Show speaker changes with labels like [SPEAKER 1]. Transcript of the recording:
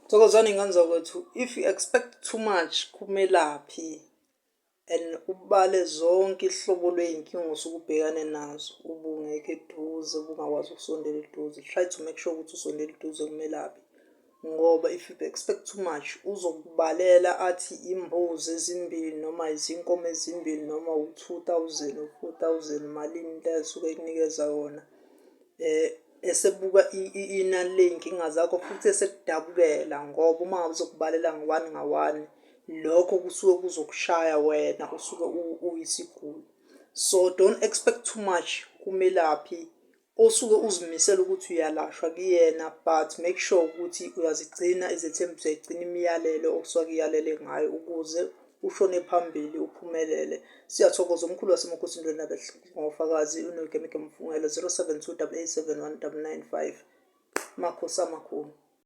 [SPEAKER 1] Thokozani ngani, if you expect too much kumelaphi and ubale zonke ihlobo lwey'nkinga osuke ubhekane nazo, ubungekho eduze, ubungakwazi ukusondela eduze, try to make sure ukuthi usondela eduze kumelaphi. Ngoba if you expect too much, uzokubalela athi imbuzi ezimbili noma izinkomo ezimbili noma u-2,000 u-4,000 malini le suke ekunikeza yona. Esebuka inani ley'nkinga zakho futhi esekudabukela ngoba uma ngabe uzokubalela ngo-one nga-one, lokho kusuke kuzokushaya wena usuke uyisiguli. So don't expect too much kumelaphi osuke uzimisele ukuthi uyalashwa kuyena, but make sure ukuthi uyazigcina izethembiso, uyayigcina imiyalelo okusuke iyalele ngayo ukuze ushone phambili uphumelele. Siyathokoza umkhulu wasemakhosini lwena ngofakazi uNogemeke Mfungela 0728871995. Makhosi amakhulu.